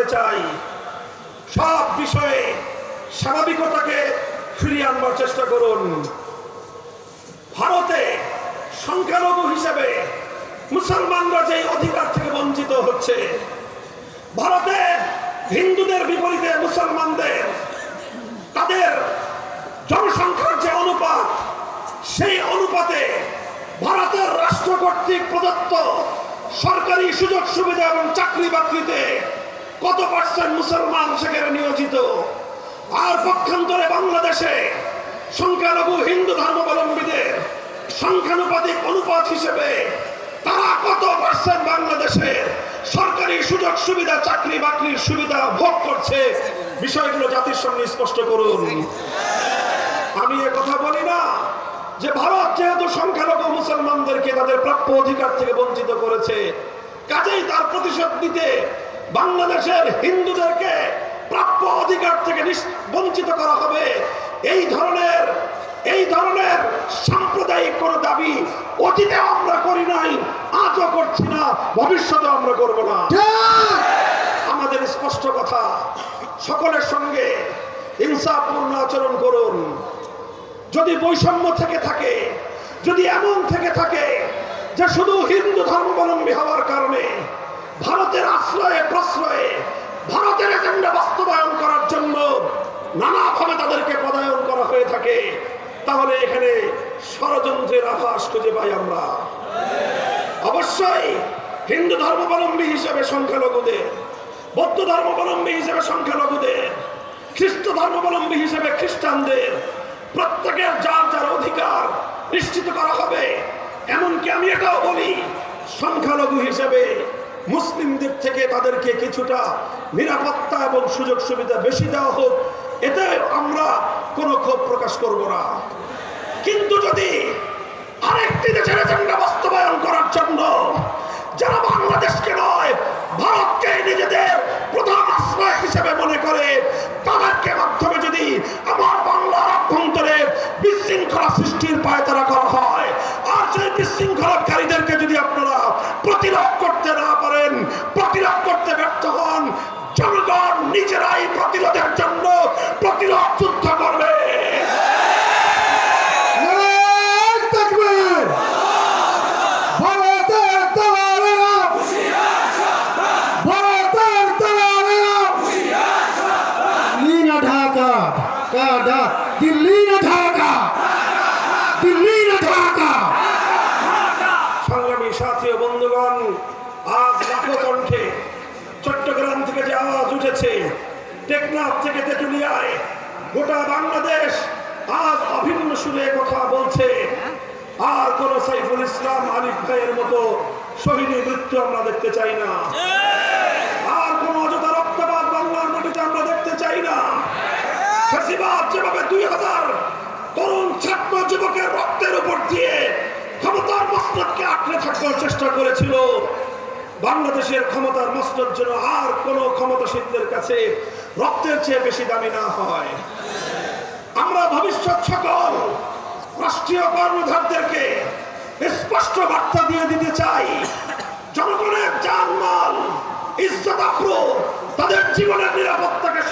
বলতে চাই, সব বিষয়ে স্বাভাবিকতাকে ফিরিয়ে আনবার চেষ্টা করুন। ভারতে সংখ্যালঘু হিসেবে মুসলমানরা যে অধিকার থেকে বঞ্চিত হচ্ছে, ভারতে হিন্দুদের বিপরীতে মুসলমানদের তাদের জনসংখ্যার যে অনুপাত, সেই অনুপাতে ভারতের রাষ্ট্র কর্তৃক প্রদত্ত সরকারি সুযোগ সুবিধা এবং চাকরি বাকরিতে কত পার্সেন্ট মুসলমান সেখানে নিয়োজিত, আর পক্ষান্তরে বাংলাদেশে সংখ্যালঘু হিন্দু ধর্মাবলম্বীদের সংখ্যানুপাতিক অনুপাত হিসেবে তারা কত পার্সেন্ট বাংলাদেশের সরকারি সুযোগ সুবিধা চাকরি বাকরির সুবিধা ভোগ করছে, বিষয়গুলো জাতির সামনে স্পষ্ট করুন। আমি এ কথা বলি না যে ভারত যেহেতু সংখ্যালঘু মুসলমানদেরকে তাদের প্রাপ্য অধিকার থেকে বঞ্চিত করেছে, কাজেই তার প্রতিশোধ দিতে বাংলাদেশের হিন্দুদেরকে প্রাপ্য অধিকার থেকে বঞ্চিত করা হবে, এই ধরনের সাম্প্রদায়িক কোন দাবি অতীতে আমরা করি নাই, আজও করছি না, ভবিষ্যতে আমরা করব না। আমাদের স্পষ্ট কথা, সকলের সঙ্গে ইনসাফপূর্ণ আচরণ করুন। যদি বৈষম্য থেকে থাকে, যদি এমন থেকে থাকে যে শুধু হিন্দু ধর্মাবলম্বী হওয়ার কারণে ভারতের আশ্রয়ে প্রশ্রয়ে ভারতের এজেন্ডা বাস্তবায়ন করার জন্য নানাভাবে তাদেরকে পদায়ন করা হয়ে থাকে, তাহলে এখানে ষড়যন্ত্রের আভাস খুঁজে পাই আমরা। অবশ্যই হিন্দু ধর্মাবলম্বী হিসেবে সংখ্যালঘুদের, বৌদ্ধ ধর্মাবলম্বী হিসেবে সংখ্যালঘুদের, খ্রিস্ট ধর্মাবলম্বী হিসেবে খ্রিস্টানদের প্রত্যেকের যার যার অধিকার নিশ্চিত করা হবে। এমনকি আমি এটাও বলি, সংখ্যালঘু হিসেবে মুসলিমদের থেকে তাদেরকে কিছুটা নিরাপত্তা এবং সুযোগ সুবিধা বেশি দেওয়া হোক, এতে আমরা কোনো ক্ষোভ প্রকাশ করব না। কিন্তু যদি আরেকটি দেশের এজেন্ডা বাস্তবায়ন করার জন্য যারা বাংলাদেশকে নয় ভারতকে নিজেদের প্রধান আশ্রয় হিসেবে মনে করে, তাদেরকে মাধ্যমে যদি আমার বাংলার অভ্যন্তরে বিশৃঙ্খলা সৃষ্টির পায়তারা করা হয়, আর সেই বিশৃঙ্খলাকারীদেরকে যদি আপনারা প্রতিরোধ করতে না পারেন, প্রতিরোধ করতে ব্যর্থ হন, জনগণ নিজেরাই প্রতিরোধের জন্য প্রতিরোধ যুদ্ধ করবে। সংগ্রামী সাথী ও বন্ধুগণ, আজ লাখো কণ্ঠে চট্টগ্রাম থেকে যে আওয়াজ উঠেছে, টেকনাফ থেকে তেঁতুলিয়ায়, গোটা বাংলাদেশ আজ অভিন্ন সুরে কথা বলছে, আর কোন সাইফুল ইসলাম আলিফ ভাইয়ের মতো শহীদের মৃত্যু আমরা দেখতে চাই না, আর কোন অযথা রক্তপাত বাংলার মাটিতে আমরা দেখতে চাই না। ফ্যাসিবাদ যেভাবে 2000 তরুণ ছাত্র যুবকের রক্তের উপর দিয়ে ক্ষমতার মসনদকে আঁকড়ে থাকার চেষ্টা করেছিল, বাংলাদেশের ক্ষমতার মসনদ যেন আর কোন ক্ষমতাশীলদের কাছে রক্তের চেয়ে বেশি দামি না হয়। আমরা ভবিষ্যৎ সকল রাষ্ট্রীয় কর্মধারদেরকে স্পষ্ট বার্তা দিয়ে দিতে চাই, জনগণের জানমাল ইজ্জত আবরু তাদের জীবনের নিরাপত্তাকে